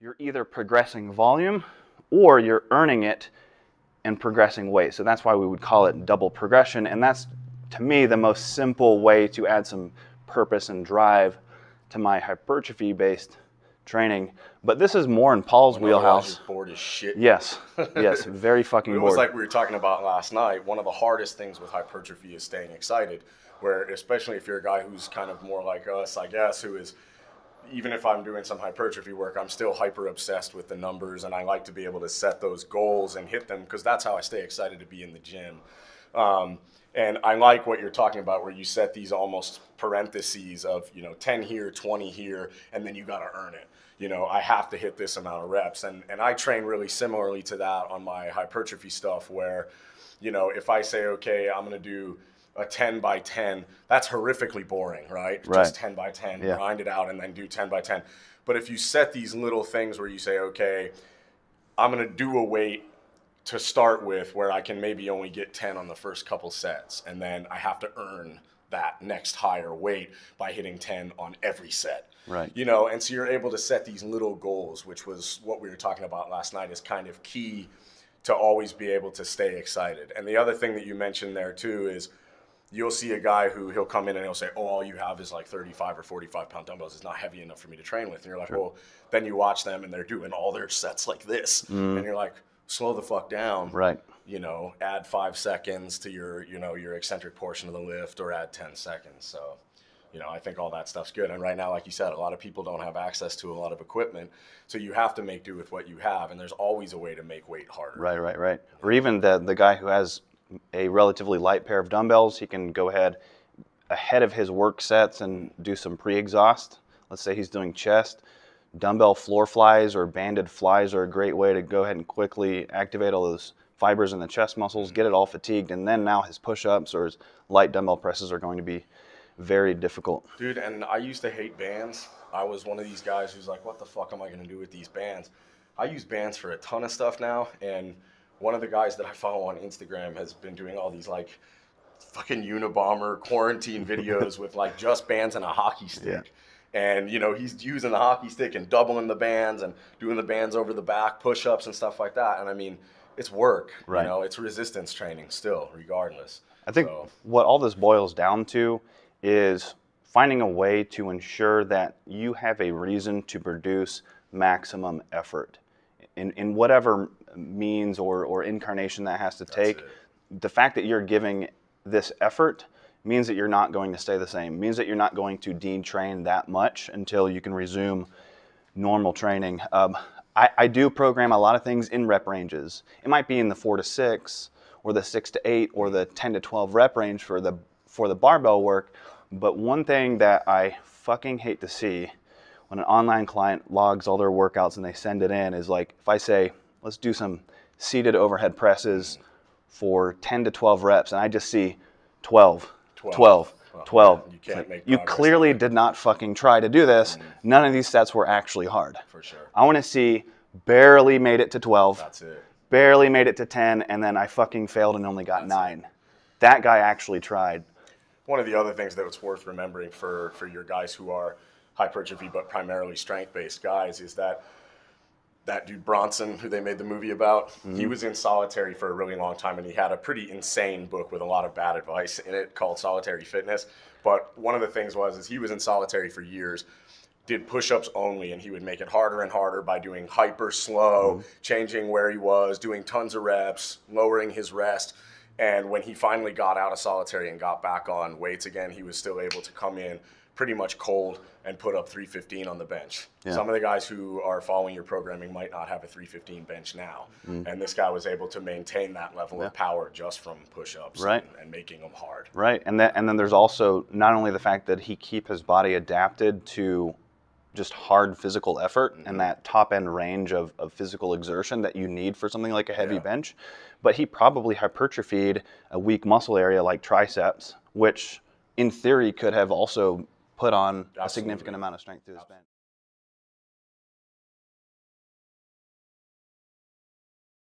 you're either progressing volume or you're earning it and progressing weight. So that's why we would call it double progression. And that's, to me, the most simple way to add some purpose and drive to my hypertrophy-based training. But this is more in Paul's wheelhouse. You're bored as shit. Yes, yes, very fucking bored. It was like we were talking about last night. One of the hardest things with hypertrophy is staying excited, where especially if you're a guy who's kind of more like us, I guess, who is, even if I'm doing some hypertrophy work, I'm still hyper obsessed with the numbers, and I like to be able to set those goals and hit them because that's how I stay excited to be in the gym. And I like what you're talking about, where you set these almost parentheses of, 10 here, 20 here, and then you got to earn it. I have to hit this amount of reps. And I train really similarly to that on my hypertrophy stuff where, if I say, okay, I'm going to do a 10 by 10, that's horrifically boring, right? Just 10 by 10, grind it out and then do 10 by 10. But if you set these little things where you say, okay, I'm going to do a weight to start with where I can maybe only get 10 on the first couple sets, and then I have to earn that next higher weight by hitting 10 on every set. Right. And so you're able to set these little goals, which was what we were talking about last night, is kind of key to always be able to stay excited. And the other thing that you mentioned there too is you'll see a guy who he'll come in and he'll say, oh, all you have is like 35 or 45 pound dumbbells. It's not heavy enough for me to train with. And you're like, well, then you watch them and they're doing all their sets like this. And you're like, slow the fuck down. Right. Add 5 seconds to your, your eccentric portion of the lift, or add 10 seconds. So, I think all that stuff's good. And right now, like you said, a lot of people don't have access to a lot of equipment. So you have to make do with what you have. And there's always a way to make weight harder. Right. Or even the guy who has a relatively light pair of dumbbells, he can go ahead of his work sets and do some pre-exhaust. Let's say he's doing chest. Dumbbell floor flies or banded flies are a great way to go ahead and quickly activate all those fibers in the chest muscles, get it all fatigued, and then now his push-ups or his light dumbbell presses are going to be very difficult. Dude, and I used to hate bands. I was one of these guys who's like, what the fuck am I going to do with these bands? I use bands for a ton of stuff now, and one of the guys that I follow on Instagram has been doing all these like fucking Unabomber quarantine videos with like just bands and a hockey stick. Yeah. And, he's using the hockey stick and doubling the bands and doing the bands over the back, push-ups and stuff like that. And I mean, it's work, right. It's resistance training still, regardless. I think what all this boils down to is finding a way to ensure that you have a reason to produce maximum effort in whatever means or incarnation that has to take. The fact that you're giving this effort means that you're not going to stay the same, means that you're not going to detrain that much until you can resume normal training. I do program a lot of things in rep ranges. It might be in the 4 to 6 or the 6 to 8 or the 10 to 12 rep range for the barbell work. But one thing that I fucking hate to see when an online client logs all their workouts and they send it in is like, if I say, let's do some seated overhead presses for 10 to 12 reps, and I just see 12. You can't make you clearly did not fucking try to do this. None of these sets were actually hard. For sure. I want to see barely made it to 12. That's it. Barely made it to 10, and then I fucking failed and only got 9. That guy actually tried. One of the other things that was worth remembering for your guys who are hypertrophy but primarily strength-based guys is that dude Bronson, who they made the movie about, he was in solitary for a really long time, and he had a pretty insane book with a lot of bad advice in it called Solitary Fitness. But one of the things is he was in solitary for years, did push-ups only, and he would make it harder and harder by doing hyper slow, changing where he was, doing tons of reps, lowering his rest. And when he finally got out of solitary and got back on weights again, he was still able to come in pretty much cold and put up 315 on the bench. Yeah. Some of the guys who are following your programming might not have a 315 bench now. And this guy was able to maintain that level of power just from push-ups and making them hard. Right, and then there's also not only the fact that he keep his body adapted to just hard physical effort and that top end range of physical exertion that you need for something like a heavy bench, but he probably hypertrophied a weak muscle area like triceps, which in theory could have also put on a significant amount of strength through his bench.